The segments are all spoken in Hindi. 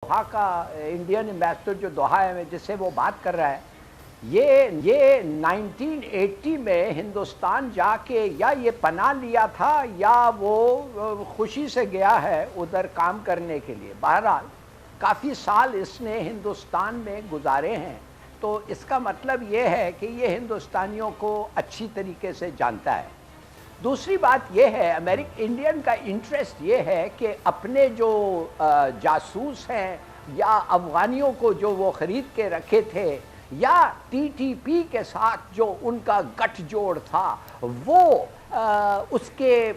दोहा का इंडियन एम्बेसडर जो दोहा है जिससे वो बात कर रहा है, ये 1980 में हिंदुस्तान जाके या ये पनाह लिया था या वो खुशी से गया है उधर काम करने के लिए। बहरहाल काफ़ी साल इसने हिंदुस्तान में गुजारे हैं, तो इसका मतलब ये है कि ये हिंदुस्तानियों को अच्छी तरीके से जानता है। दूसरी बात यह है, इंडियन का इंटरेस्ट ये है कि अपने जो जासूस हैं या अफ़गानियों को जो वो ख़रीद के रखे थे, या टीटीपी के साथ जो उनका गठजोड़ था, वो उसके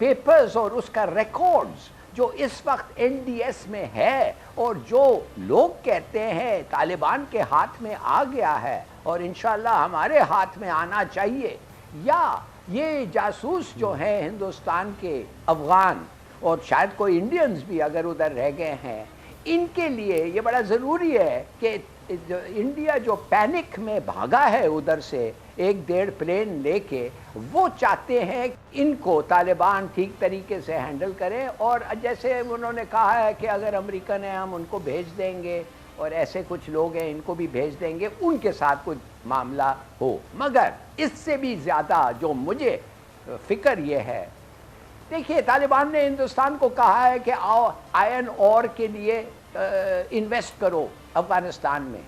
पेपर्स और उसका रिकॉर्ड्स जो इस वक्त एनडीएस में है और जो लोग कहते हैं तालिबान के हाथ में आ गया है और इंशाल्लाह हमारे हाथ में आना चाहिए, या ये जासूस जो हैं हिंदुस्तान के अफ़गान और शायद कोई इंडियंस भी अगर उधर रह गए हैं, इनके लिए ये बड़ा ज़रूरी है कि इंडिया जो पैनिक में भागा है उधर से 1-1.5 प्लेन लेके, वो चाहते हैं इनको तालिबान ठीक तरीके से हैंडल करें। और जैसे उन्होंने कहा है कि अगर अमेरिकन है हम उनको भेज देंगे और ऐसे कुछ लोग हैं इनको भी भेज देंगे, उनके साथ कुछ मामला हो। मगर इससे भी ज़्यादा जो मुझे फ़िक्र ये है, देखिए तालिबान ने हिंदुस्तान को कहा है कि आओ आयरन ओर के लिए इन्वेस्ट करो अफ़गानिस्तान में।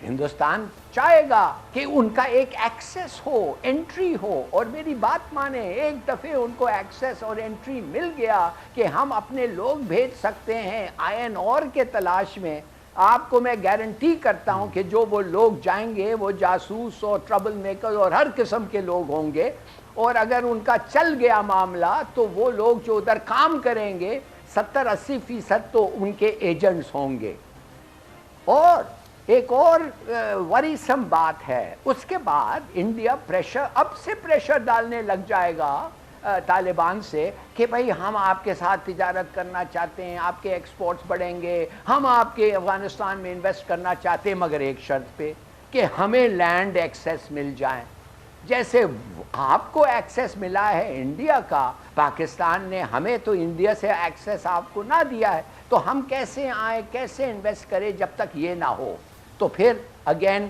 हिंदुस्तान चाहेगा कि उनका एक एक्सेस हो, एंट्री हो, और मेरी बात माने, एक दफ़े उनको एक्सेस और एंट्री मिल गया कि हम अपने लोग भेज सकते हैं आयरन ओर के तलाश में। आपको मैं गारंटी करता हूं कि जो वो लोग जाएंगे वो जासूस और ट्रबल मेकर और हर किस्म के लोग होंगे, और अगर उनका चल गया मामला तो वो लोग जो उधर काम करेंगे 70-80% तो उनके एजेंट्स होंगे। और एक और वरीसम बात है, उसके बाद इंडिया प्रेशर, अब से प्रेशर डालने लग जाएगा तालिबान से कि भाई हम आपके साथ तिजारत करना चाहते हैं, आपके एक्सपोर्ट्स बढ़ेंगे, हम आपके अफ़गानिस्तान में इन्वेस्ट करना चाहते हैं, मगर एक शर्त पे कि हमें लैंड एक्सेस मिल जाए। जैसे आपको एक्सेस मिला है इंडिया का, पाकिस्तान ने हमें तो इंडिया से एक्सेस आपको ना दिया है, तो हम कैसे आए, कैसे इन्वेस्ट करें जब तक ये ना हो। तो फिर अगेन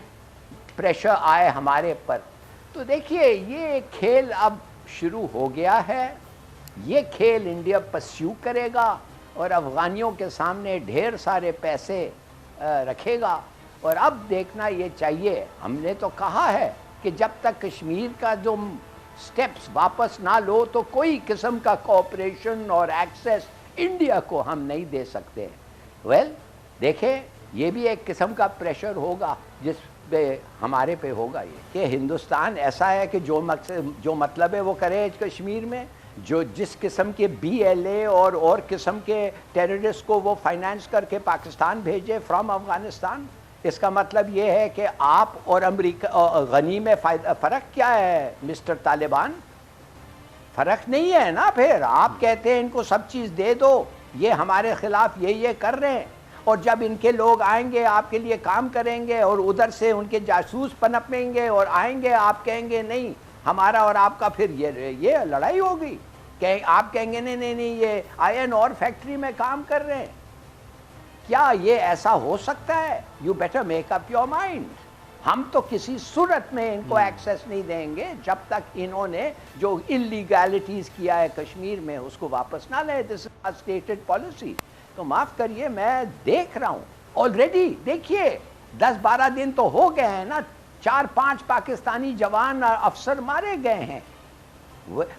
प्रेशर आए हमारे पर। तो देखिए ये खेल अब शुरू हो गया है, ये खेल इंडिया परस्यू करेगा और अफ़गानियों के सामने ढेर सारे पैसे रखेगा। और अब देखना ये चाहिए, हमने तो कहा है कि जब तक कश्मीर का जो स्टेप्स वापस ना लो तो कोई किस्म का कोऑपरेशन और एक्सेस इंडिया को हम नहीं दे सकते। वेल देखें, ये भी एक किस्म का प्रेशर होगा जिस पे हमारे पे होगा ये कि हिंदुस्तान ऐसा है कि जो मतलब है वो करे कश्मीर में, जो जिस किस्म के BLA और किस्म के टेररिस्ट को वो फाइनेंस करके पाकिस्तान भेजे फ्रॉम अफ़गानिस्तान। इसका मतलब ये है कि आप और अमेरिका गनी में फ़र्क क्या है मिस्टर तालिबान? फ़र्क नहीं है ना। फिर आप कहते हैं इनको सब चीज़ दे दो, ये हमारे ख़िलाफ़ ये कर रहे हैं, और जब इनके लोग आएंगे आपके लिए काम करेंगे और उधर से उनके जासूस पनपेंगे और आएंगे, आप कहेंगे नहीं हमारा और आपका फिर ये लड़ाई होगी। आप कहेंगे नहीं नहीं नहीं ये आयरन ओर फैक्ट्री में काम कर रहे हैं। क्या ये ऐसा हो सकता है? You better make up your mind. हम तो किसी सूरत में इनको एक्सेस नहीं देंगे जब तक इन्होंने जो इलीगैलिटीज़ किया है कश्मीर में उसको वापस ना ले। This is stated policy. तो माफ़ करिए, मैं देख रहा हूँ ऑलरेडी। देखिए 10-12 दिन तो हो गए हैं ना, 4-5 पाकिस्तानी जवान अफसर मारे गए हैं,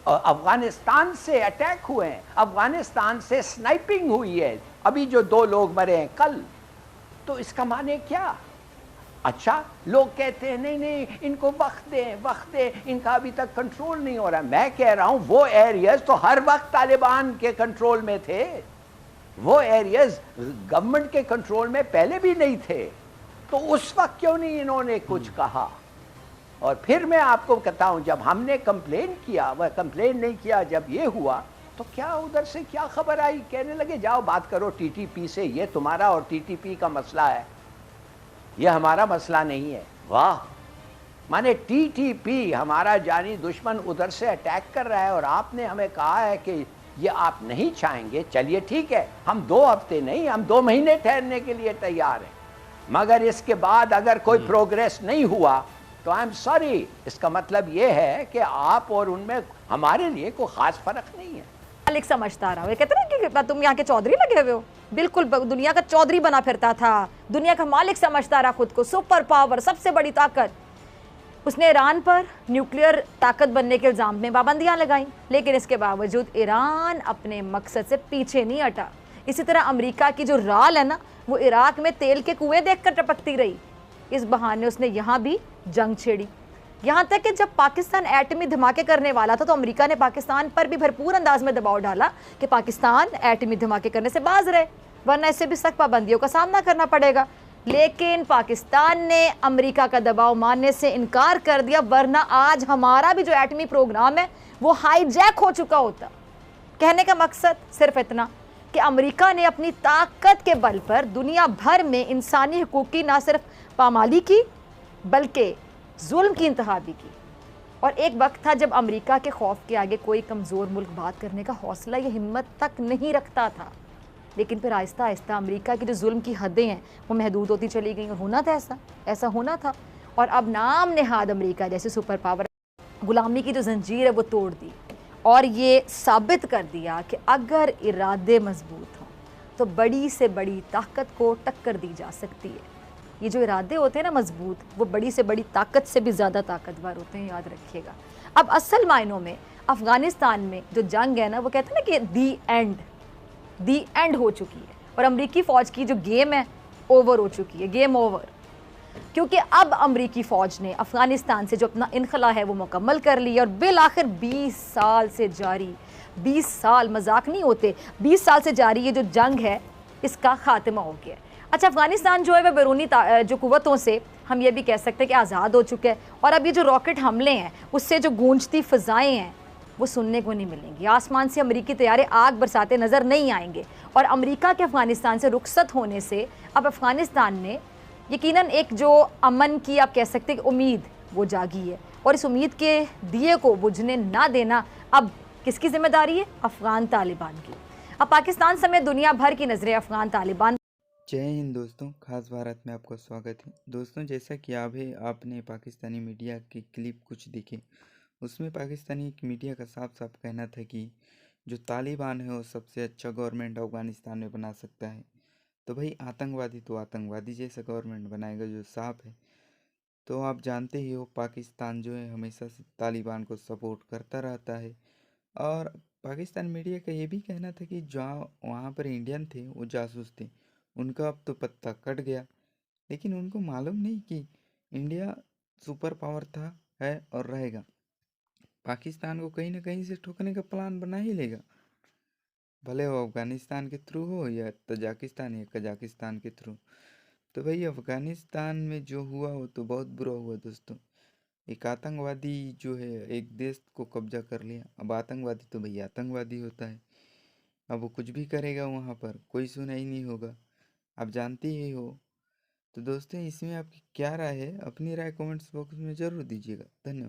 अफ़गानिस्तान से अटैक हुए हैं, अफ़गानिस्तान से स्नाइपिंग हुई है, अभी जो 2 लोग मरे हैं कल। तो इसका माने क्या? अच्छा, लोग कहते हैं नहीं नहीं इनको वक्त दें, इनका अभी तक कंट्रोल नहीं हो रहा। मैं कह रहा हूँ वो एरियाज तो हर वक्त तालिबान के कंट्रोल में थे, वो एरियाज गवर्नमेंट के कंट्रोल में पहले भी नहीं थे। तो उस वक्त क्यों नहीं इन्होंने कुछ कहा? और फिर मैं आपको कहता हूं, जब हमने कंप्लेन किया, वह कंप्लेन नहीं किया, जब ये हुआ तो क्या उधर से क्या खबर आई, कहने लगे जाओ बात करो टीटीपी से, ये तुम्हारा और टीटीपी का मसला है, ये हमारा मसला नहीं है। वाह, माने टीटीपी हमारा जानी दुश्मन उधर से अटैक कर रहा है और आपने हमें कहा है कि ये आप नहीं चाहेंगे, चलिए ठीक है, हम 2 हफ्ते नहीं, हम 2 महीने ठहरने के लिए तैयार हैं, मगर इसके बाद अगर कोई प्रोग्रेस नहीं हुआ तो आई एम सॉरी, इसका मतलब ये है कि आप और उनमें हमारे लिए कोई खास फर्क नहीं है। मालिक समझता रहा, कहते ना कि तुम यहाँ के चौधरी लगे हुए हो, बिल्कुल दुनिया का चौधरी बना फिरता था, दुनिया का मालिक समझता रहा खुद को, सुपर पावर, सबसे बड़ी ताकत। उसने ईरान पर न्यूक्लियर ताकत बनने के इल्ज़ाम में पाबंदियां लगाई, लेकिन इसके बावजूद ईरान अपने मकसद से पीछे नहीं हटा। इसी तरह अमेरिका की जो राल है ना, वो इराक में तेल के कुएं देखकर टपकती रही। इस बहाने उसने यहाँ भी जंग छेड़ी, यहाँ तक कि जब पाकिस्तान एटमी धमाके करने वाला था तो अमेरिका ने पाकिस्तान पर भी भरपूर अंदाज में दबाव डाला कि पाकिस्तान एटमी धमाके करने से बाज रहे, वरना इससे भी सख्त पाबंदियों का सामना करना पड़ेगा। लेकिन पाकिस्तान ने अमेरिका का दबाव मानने से इनकार कर दिया, वरना आज हमारा भी जो एटमी प्रोग्राम है वो हाईजैक हो चुका होता। कहने का मकसद सिर्फ इतना कि अमेरिका ने अपनी ताकत के बल पर दुनिया भर में इंसानी हुकूक की ना सिर्फ पामाली की बल्कि जुल्म की इंतहा भी की। और एक वक्त था जब अमेरिका के खौफ के आगे कोई कमज़ोर मुल्क बात करने का हौसला या हिम्मत तक नहीं रखता था। लेकिन फिर आहिस्ता आहिस्ता अमेरिका की जो जुल्म की हदें हैं वो महदूद होती चली गई, और होना था ऐसा होना था। और अब नाम नेहाद अमेरिका जैसे सुपर पावर गुलामी की जो जंजीर है वो तोड़ दी, और ये साबित कर दिया कि अगर इरादे मजबूत हों तो बड़ी से बड़ी ताकत को टक्कर दी जा सकती है। ये जो इरादे होते हैं ना मजबूत, वो बड़ी से बड़ी ताकत से भी ज़्यादा ताकतवर होते हैं, याद रखिएगा। अब असल मायनों में अफ़गानिस्तान में जो जंग है ना, वो कहते हैं ना कि दी एंड हो चुकी है, और अमरीकी फ़ौज की जो गेम है ओवर हो चुकी है, गेम ओवर। क्योंकि अब अमरीकी फ़ौज ने अफ़गानिस्तान से जो अपना इनखला है वो मुकम्मल कर लिया, और बिल आखिर 20 साल से जारी, 20 साल मजाक नहीं होते, 20 साल से जारी ये जो जंग है इसका खात्मा हो गया। अच्छा, अफ़गानिस्तान जो है वह बैरूनी जो कुव्वतों से हम ये भी कह सकते हैं कि आज़ाद हो चुका है, और अब ये जो रॉकेट हमले हैं उससे जो गूंजती फ़ज़ाएँ हैं वो सुनने को नहीं मिलेंगी। आसमान से अमरीकी तैयारे आग बरसाते नज़र नहीं आएंगे, और अमरीका के अफ़गानिस्तान से रुखसत होने से अब अफ़गानिस्तान ने यकीनन एक जो अमन की आप कह सकते हैं कि उम्मीद वो जागी है, और इस उम्मीद के दिए को बुझने ना देना अब किसकी जिम्मेदारी है? अफ़गान तालिबान की। अब पाकिस्तान समेत दुनिया भर की नज़रें अफ़गान तालिबान। जय हिंद दोस्तों, खास भारत में आपका स्वागत है। दोस्तों, जैसा कि आपने पाकिस्तानी मीडिया की क्लिप कुछ देखे, उसमें पाकिस्तानी मीडिया का साफ साफ कहना था कि जो तालिबान है वो सबसे अच्छा गवर्नमेंट अफ़गानिस्तान में बना सकता है। तो भाई, आतंकवादी तो आतंकवादी जैसा गवर्नमेंट बनाएगा जो साफ है। तो आप जानते ही हो, पाकिस्तान जो है हमेशा से तालिबान को सपोर्ट करता रहता है। और पाकिस्तान मीडिया का ये भी कहना था कि जहाँ वहाँ पर इंडियन थे वो जासूस थे, उनका अब तो पत्ता कट गया। लेकिन उनको मालूम नहीं कि इंडिया सुपर पावर था, है और रहेगा। पाकिस्तान को कहीं ना कहीं से ठोकने का प्लान बना ही लेगा, भले वो अफगानिस्तान के थ्रू हो या तजाकिस्तान या कजाकिस्तान के थ्रू। तो भाई, अफगानिस्तान में जो हुआ वो तो बहुत बुरा हुआ दोस्तों। एक आतंकवादी जो है एक देश को कब्जा कर लिया। अब आतंकवादी तो भाई आतंकवादी होता है, अब वो कुछ भी करेगा, वहाँ पर कोई सुनाई नहीं होगा, आप जानते ही हो। तो दोस्तों, इसमें आपकी क्या राय है? अपनी राय कमेंट्स बॉक्स में ज़रूर दीजिएगा। धन्यवाद।